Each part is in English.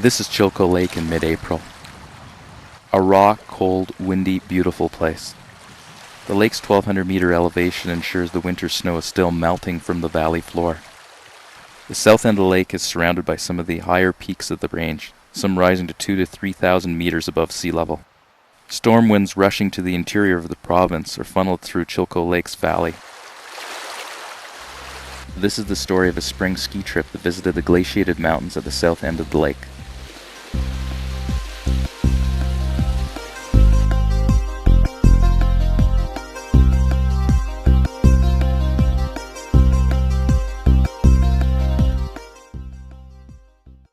This is Chilko Lake in mid-April. A raw, cold, windy, beautiful place. The lake's 1,200-meter elevation ensures the winter snow is still melting from the valley floor. The south end of the lake is surrounded by some of the higher peaks of the range, some rising to 2,000 to 3,000 meters above sea level. Storm winds rushing to the interior of the province are funneled through Chilko Lake's valley. This is the story of a spring ski trip that visited the glaciated mountains at the south end of the lake.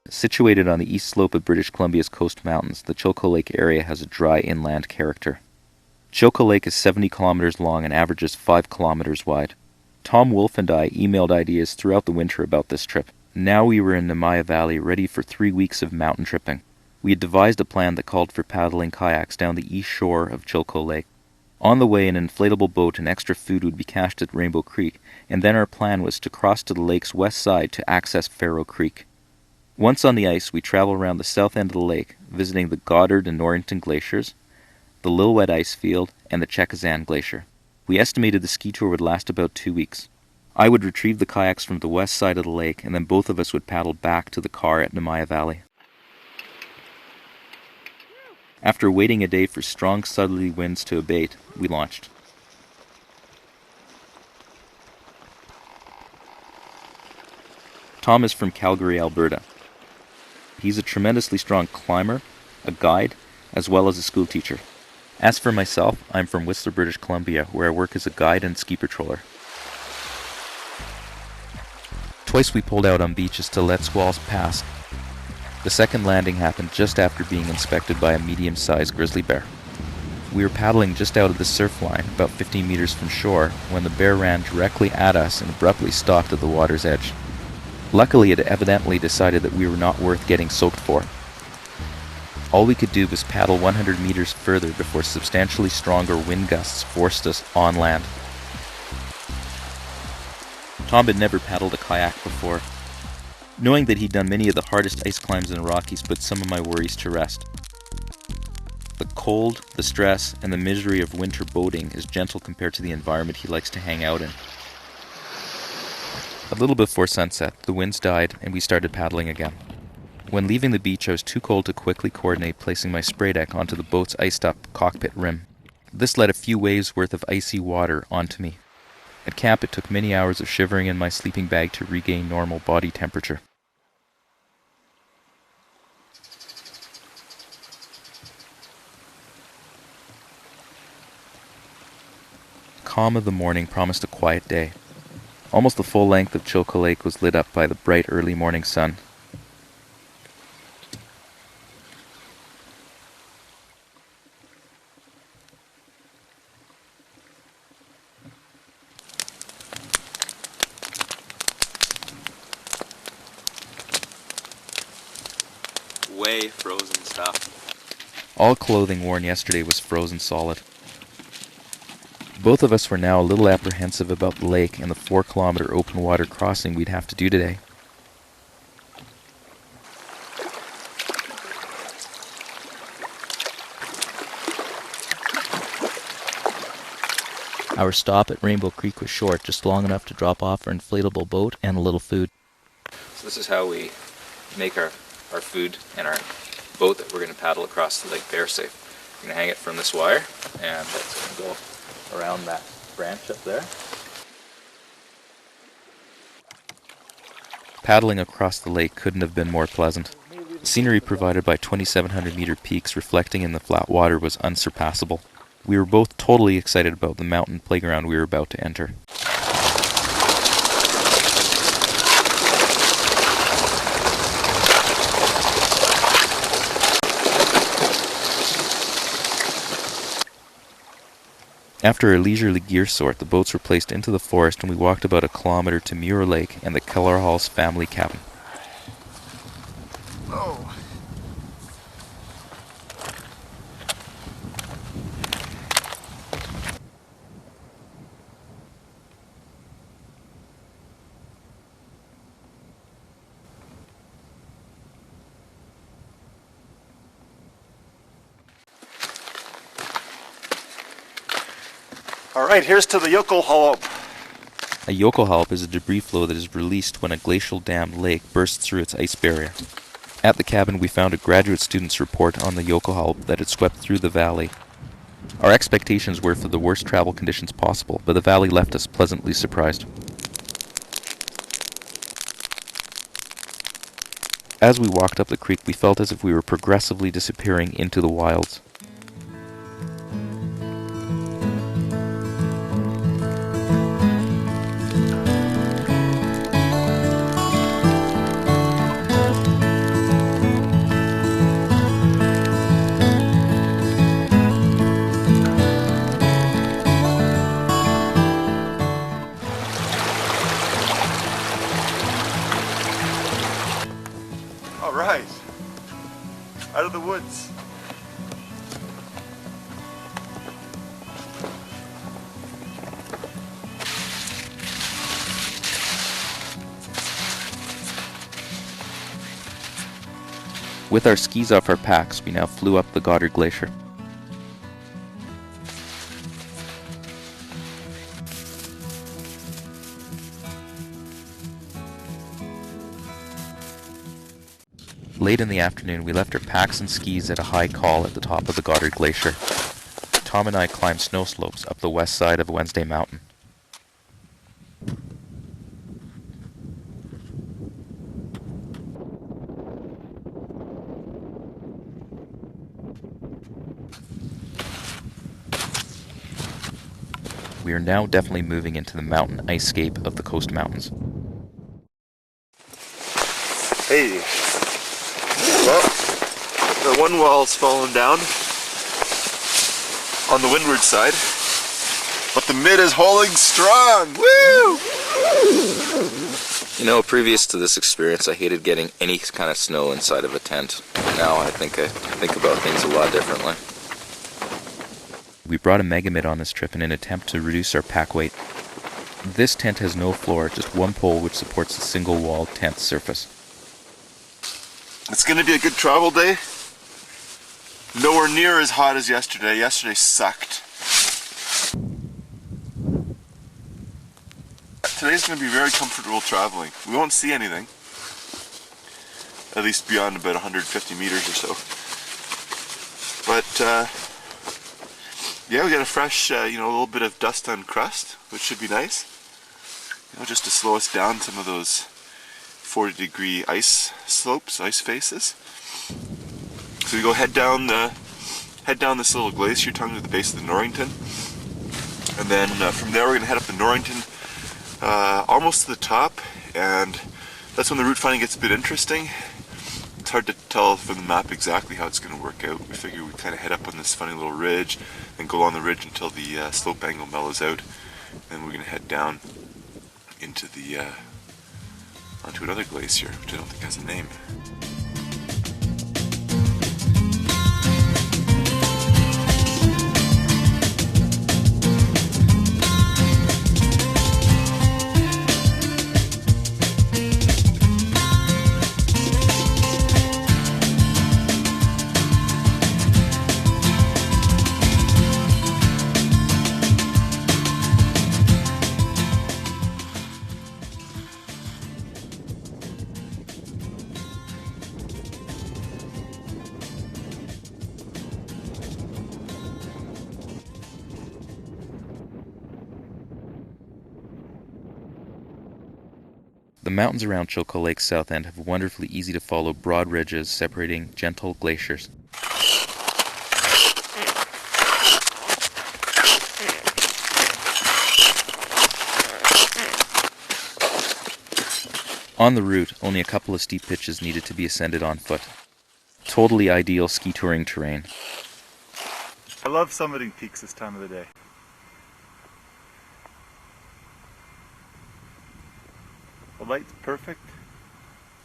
Situated on the east slope of British Columbia's Coast Mountains, the Chilko Lake area has a dry inland character. Chilko Lake is 70 kilometers long and averages 5 kilometers wide. Tom, Wolfe, and I emailed ideas throughout the winter about this trip. Now we were in Nemaia Valley, ready for 3 weeks of mountain tripping. We had devised a plan that called for paddling kayaks down the east shore of Chilko Lake. On the way, an inflatable boat and extra food would be cached at Rainbow Creek, and then our plan was to cross to the lake's west side to access Farrow Creek. Once on the ice, we travel around the south end of the lake, visiting the Goddard and Norrington glaciers, the Lillooet ice field, and the Chekazan glacier. We estimated the ski tour would last about 2 weeks. I would retrieve the kayaks from the west side of the lake, and then both of us would paddle back to the car at Nemaia Valley. After waiting a day for strong southerly winds to abate, we launched. Tom is from Calgary, Alberta. He's a tremendously strong climber, a guide, as well as a school teacher. As for myself, I'm from Whistler, British Columbia, where I work as a guide and ski patroller. Twice we pulled out on beaches to let squalls pass. The second landing happened just after being inspected by a medium-sized grizzly bear. We were paddling just out of the surf line, about 15 meters from shore, when the bear ran directly at us and abruptly stopped at the water's edge. Luckily, it evidently decided that we were not worth getting soaked for. All we could do was paddle 100 meters further before substantially stronger wind gusts forced us on land. Tom had never paddled a kayak before. Knowing that he'd done many of the hardest ice climbs in the Rockies put some of my worries to rest. The cold, the stress, and the misery of winter boating is gentle compared to the environment he likes to hang out in. A little before sunset, the winds died and we started paddling again. When leaving the beach, I was too cold to quickly coordinate placing my spray deck onto the boat's iced-up cockpit rim. This let a few waves worth of icy water onto me. At camp, it took many hours of shivering in my sleeping bag to regain normal body temperature. The calm of the morning promised a quiet day. Almost the full length of Chilko Lake was lit up by the bright early morning sun. Way frozen stuff. All clothing worn yesterday was frozen solid. Both of us were now a little apprehensive about the lake and the 4-kilometer open water crossing we'd have to do today. Our stop at Rainbow Creek was short, just long enough to drop off our inflatable boat and a little food. So this is how we make our food and our boat that we're going to paddle across the lake bear safe. We're going to hang it from this wire, and it's going to go around that branch up there. Paddling across the lake couldn't have been more pleasant. The scenery provided by 2,700-meter peaks reflecting in the flat water was unsurpassable. We were both totally excited about the mountain playground we were about to enter. After a leisurely gear sort, the boats were placed into the forest and we walked about a kilometer to Muir Lake and the Kellerhall's family cabin. Oh. Alright, here's to the Yokohalp. A Yokohalp is a debris flow that is released when a glacial dammed lake bursts through its ice barrier. At the cabin, we found a graduate student's report on the Yokohalp that had swept through the valley. Our expectations were for the worst travel conditions possible, but the valley left us pleasantly surprised. As we walked up the creek, we felt as if we were progressively disappearing into the wilds. Alright, out of the woods. With our skis off our packs, we now flew up the Goddard Glacier. Late in the afternoon, we left our packs and skis at a high call at the top of the Goddard Glacier. Tom and I climbed snow slopes up the west side of Wednesday Mountain. We are now definitely moving into the mountain icescape of the Coast Mountains. Hey. Well, the one wall's fallen down on the windward side, but the mid is holding strong. Woo! You know, previous to this experience, I hated getting any kind of snow inside of a tent. Now I think about things a lot differently. We brought a Megamid on this trip in an attempt to reduce our pack weight. This tent has no floor, just one pole which supports a single-walled tent surface. It's going to be a good travel day. Nowhere near as hot as yesterday. Yesterday sucked. Today's going to be very comfortable traveling. We won't see anything. At least beyond about 150 meters or so. But, yeah, we got a fresh, a little bit of dust on crust, which should be nice. Just to slow us down some of those 40-degree ice slopes, ice faces. So we go head down this little glacier tongue to the base of the Norrington, and then from there we're going to head up the Norrington almost to the top, and that's when the route finding gets a bit interesting. It's hard to tell from the map exactly how it's going to work out. We figure we kind of head up on this funny little ridge and go along the ridge until the slope angle mellows out, and we're going to head down into the onto another glacier, which I don't think has a name. The mountains around Chilko Lake's south end have wonderfully easy to follow broad ridges separating gentle glaciers. On the route, only a couple of steep pitches needed to be ascended on foot. Totally ideal ski touring terrain. I love summiting peaks this time of the day. The light's perfect.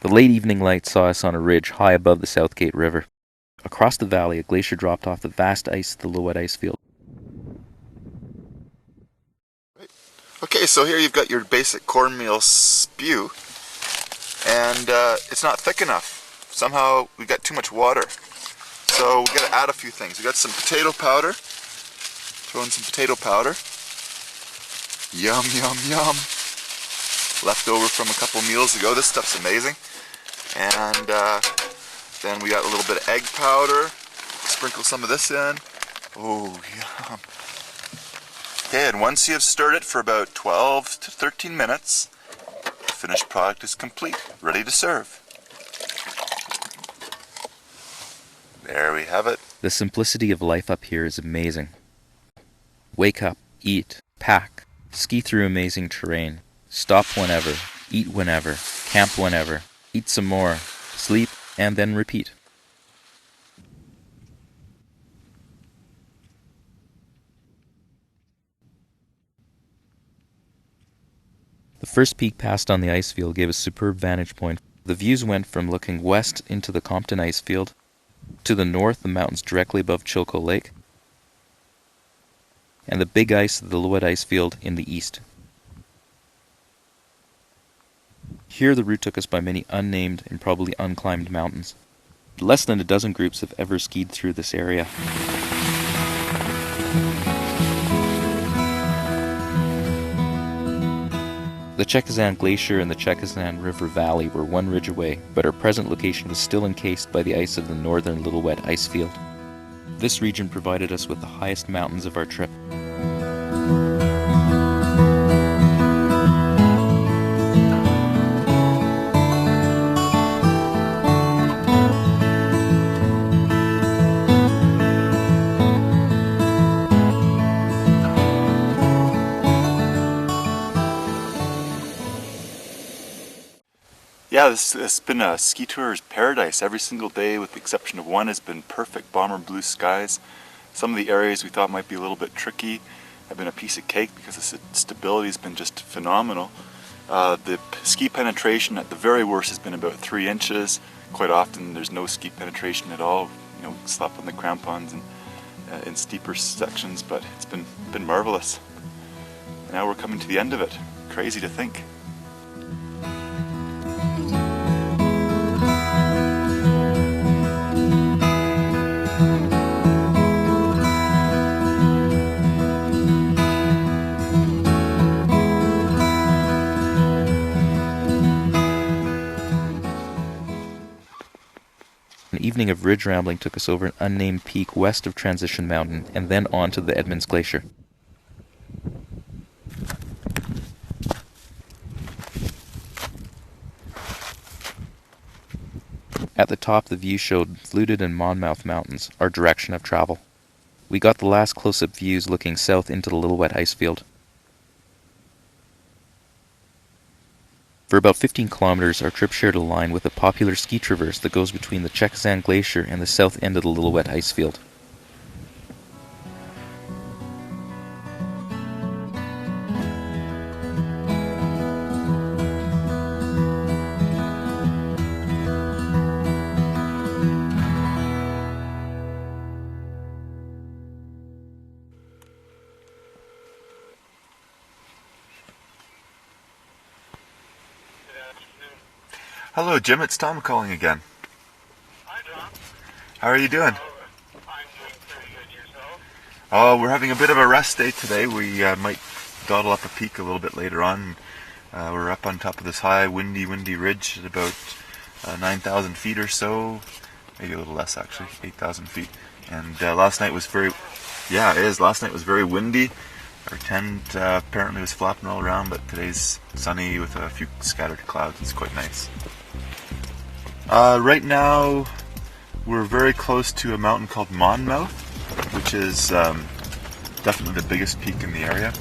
The late evening light saw us on a ridge high above the Southgate River. Across the valley, a glacier dropped off the vast ice of the Lowett ice field. Okay, so here you've got your basic cornmeal spew, and it's not thick enough. Somehow we got too much water. So we got to add a few things. We got some potato powder. Throw in some potato powder. Yum, yum, yum. Leftover from a couple meals ago. This stuff's amazing. And then we got a little bit of egg powder. Sprinkle some of this in. Oh, yum. Okay, and once you have stirred it for about 12 to 13 minutes, the finished product is complete, ready to serve. There we have it. The simplicity of life up here is amazing. Wake up, eat, pack, ski through amazing terrain, stop whenever, eat whenever, camp whenever, eat some more, sleep, and then repeat. The first peak passed on the ice field gave a superb vantage point. The views went from looking west into the Compton ice field, to the north the mountains directly above Chilko Lake, and the big ice of the Lillooet ice field in the east. Here the route took us by many unnamed and probably unclimbed mountains. Less than a dozen groups have ever skied through this area. The Chekizan Glacier and the Chekizan River Valley were one ridge away, but our present location was still encased by the ice of the northern Lillooet ice field. This region provided us with the highest mountains of our trip. Yeah, this has been a ski tour's paradise. Every single day, with the exception of one, has been perfect bomber blue skies. Some of the areas we thought might be a little bit tricky have been a piece of cake because the stability has been just phenomenal. The ski penetration at the very worst has been about 3 inches. Quite often there's no ski penetration at all. You know, slap on the crampons and in steeper sections, but it's been marvelous. And now we're coming to the end of it. Crazy to think. An evening of ridge rambling took us over an unnamed peak west of Transition Mountain and then on to the Edmonds Glacier. At the top, the view showed Fluted and Monmouth Mountains, our direction of travel. We got the last close-up views looking south into the Lillooet ice field. For about 15 kilometers, our trip shared a line with a popular ski traverse that goes between the Chekizan Glacier and the south end of the Lillooet ice field. Hello Jim, it's Tom calling again. Hi Tom. How are you doing? I'm doing pretty good. Yourself? Oh, we're having a bit of a rest day today. We might dawdle up a peak a little bit later on. We're up on top of this high, windy ridge at about 9,000 feet or so. Maybe a little less actually, 8,000 feet. And last night was last night was very windy. Our tent apparently was flapping all around, but today's sunny with a few scattered clouds. It's quite nice. Right now, we're very close to a mountain called Monmouth, which is definitely the biggest peak in the area.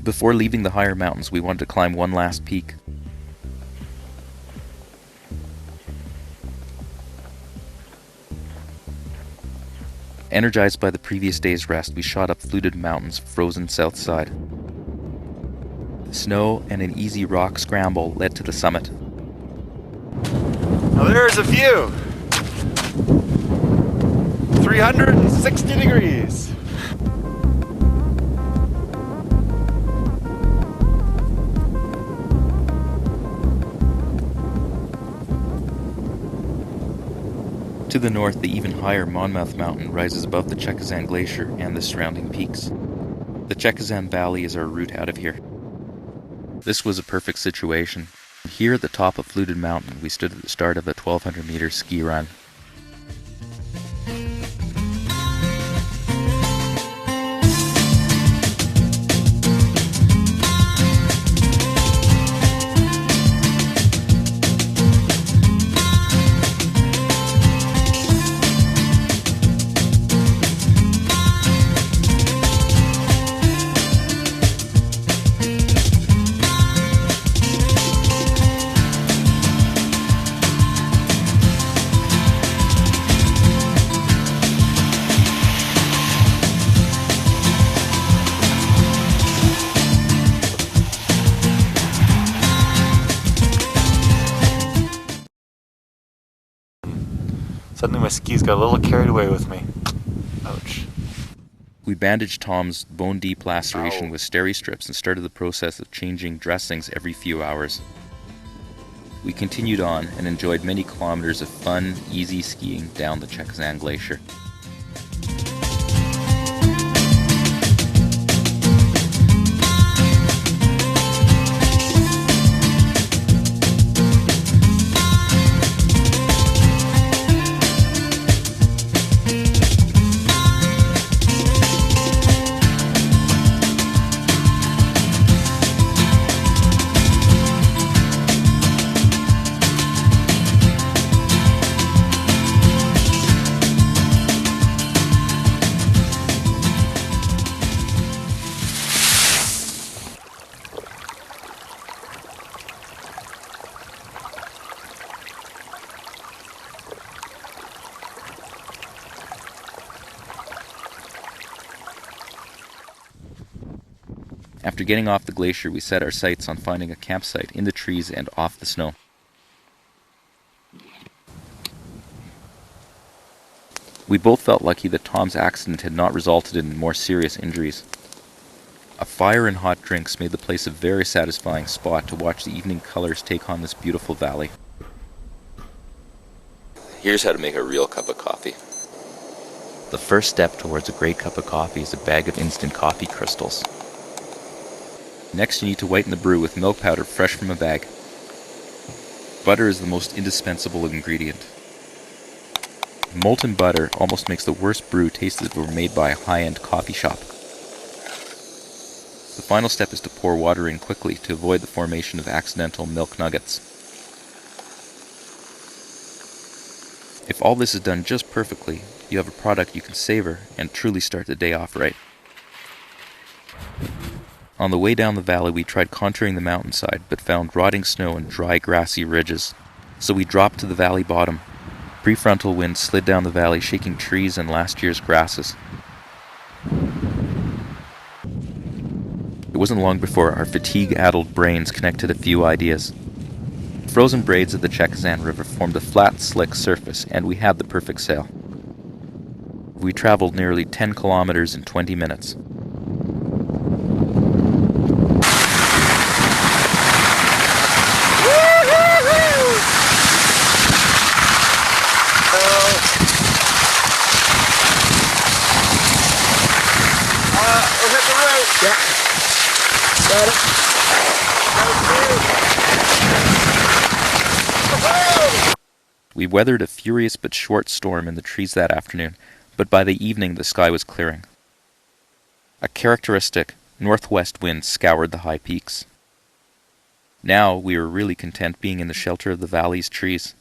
Before leaving the higher mountains, we wanted to climb one last peak. Energized by the previous day's rest, we shot up Fluted Mountain's frozen south side. Snow and an easy rock scramble led to the summit. Now there's a view! 360 degrees! To the north, the even higher Monmouth Mountain rises above the Chilko Glacier and the surrounding peaks. The Chilko Valley is our route out of here. This was a perfect situation. Here at the top of Fluted Mountain, we stood at the start of a 1,200-meter ski run. Suddenly my skis got a little carried away with me. Ouch. We bandaged Tom's bone-deep laceration with steri strips and started the process of changing dressings every few hours. We continued on and enjoyed many kilometers of fun, easy skiing down the Chilko Glacier. After getting off the glacier, we set our sights on finding a campsite in the trees and off the snow. We both felt lucky that Tom's accident had not resulted in more serious injuries. A fire and hot drinks made the place a very satisfying spot to watch the evening colors take on this beautiful valley. Here's how to make a real cup of coffee. The first step towards a great cup of coffee is a bag of instant coffee crystals. Next, you need to whiten the brew with milk powder fresh from a bag. Butter is the most indispensable ingredient. Molten butter almost makes the worst brew taste as if it were made by a high-end coffee shop. The final step is to pour water in quickly to avoid the formation of accidental milk nuggets. If all this is done just perfectly, you have a product you can savor and truly start the day off right. On the way down the valley, we tried contouring the mountainside, but found rotting snow and dry, grassy ridges. So we dropped to the valley bottom. Prefrontal winds slid down the valley, shaking trees and last year's grasses. It wasn't long before our fatigue-addled brains connected a few ideas. Frozen braids of the Chilko River formed a flat, slick surface, and we had the perfect sail. We traveled nearly 10 kilometers in 20 minutes. We weathered a furious but short storm in the trees that afternoon, but by the evening the sky was clearing. A characteristic northwest wind scoured the high peaks. Now we were really content being in the shelter of the valley's trees.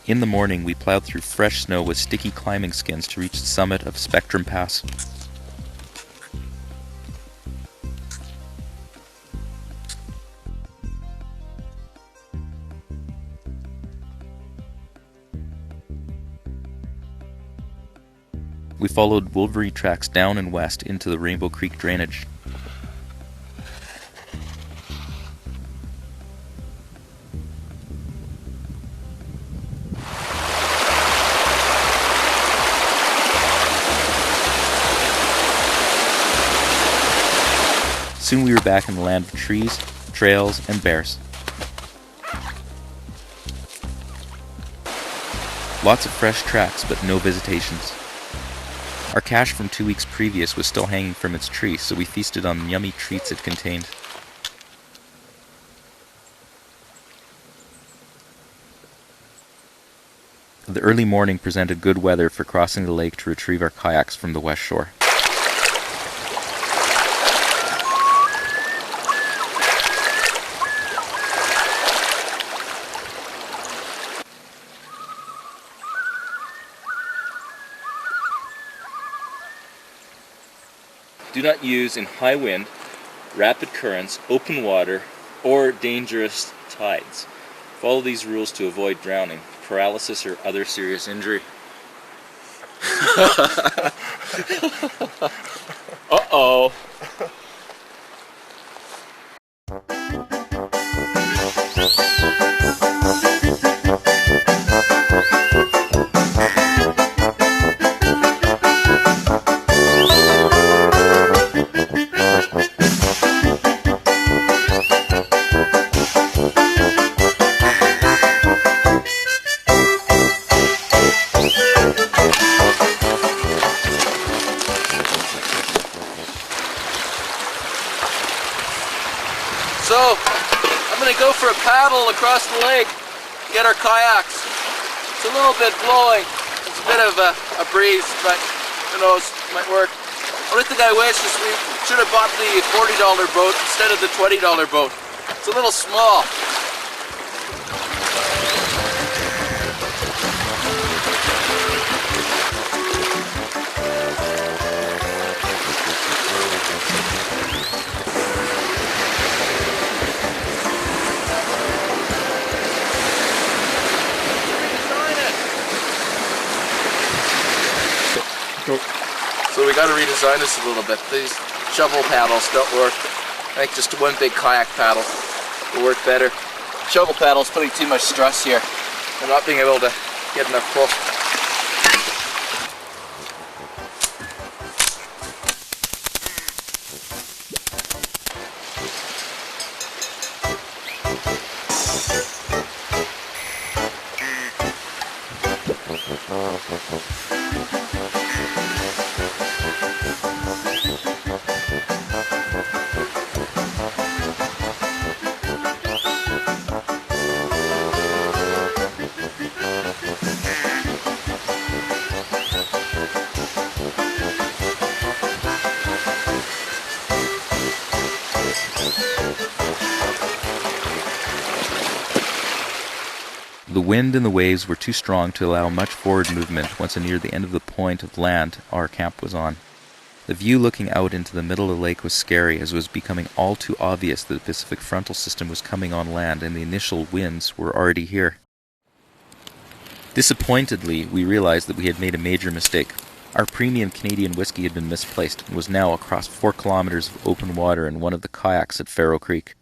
In the morning, we plowed through fresh snow with sticky climbing skins to reach the summit of Spectrum Pass. We followed Wolfe tracks down and west into the Rainbow Creek drainage. Soon we were back in the land of trees, trails, and bears. Lots of fresh tracks, but no visitations. Our cache from 2 weeks previous was still hanging from its tree, so we feasted on the yummy treats it contained. The early morning presented good weather for crossing the lake to retrieve our kayaks from the west shore. Do not use in high wind, rapid currents, open water, or dangerous tides. Follow these rules to avoid drowning, paralysis, or other serious injury. Uh-oh. So, I'm going to go for a paddle across the lake, get our kayaks. It's a little bit blowing. It's a bit of a breeze, but who knows, might work. Only thing I wish is we should have bought the $40 boat instead of the $20 boat. It's a little small. So we got to redesign this a little bit. These shovel paddles don't work. I think just one big kayak paddle will work better. Shovel paddle is putting too much stress here. I'm not being able to get enough pull. The wind and the waves were too strong to allow much forward movement once near the end of the point of land our camp was on. The view looking out into the middle of the lake was scary, as it was becoming all too obvious that the Pacific frontal system was coming on land and the initial winds were already here. Disappointedly, we realized that we had made a major mistake. Our premium Canadian whiskey had been misplaced and was now across 4 kilometers of open water in one of the kayaks at Farrow Creek.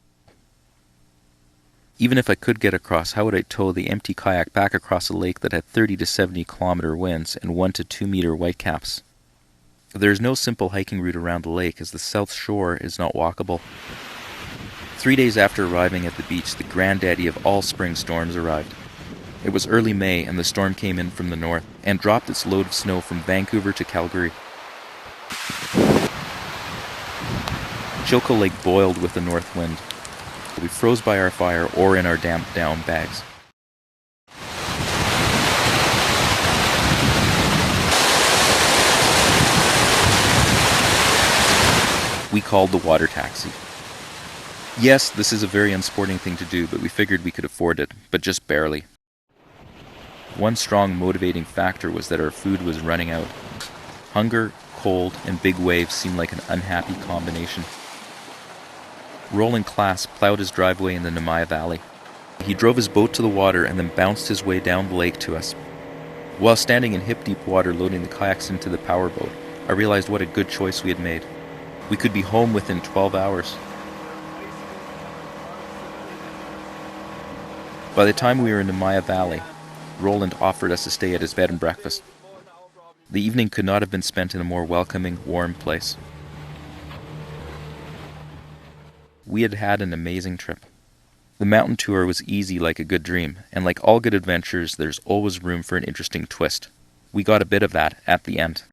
Even if I could get across, how would I tow the empty kayak back across a lake that had 30 to 70 kilometer winds and 1 to 2 meter whitecaps? There is no simple hiking route around the lake, as the south shore is not walkable. 3 days after arriving at the beach, the granddaddy of all spring storms arrived. It was early May, and the storm came in from the north and dropped its load of snow from Vancouver to Calgary. Chilko Lake boiled with the north wind. We froze by our fire or in our damped down bags. We called the water taxi. Yes, this is a very unsporting thing to do, but we figured we could afford it, but just barely. One strong motivating factor was that our food was running out. Hunger, cold, and big waves seemed like an unhappy combination. Roland Class plowed his driveway in the Nemaia Valley. He drove his boat to the water and then bounced his way down the lake to us. While standing in hip-deep water loading the kayaks into the powerboat, I realized what a good choice we had made. We could be home within 12 hours. By the time we were in Nemaia Valley, Roland offered us a stay at his bed and breakfast. The evening could not have been spent in a more welcoming, warm place. We had had an amazing trip. The mountain tour was easy like a good dream, and like all good adventures, there's always room for an interesting twist. We got a bit of that at the end.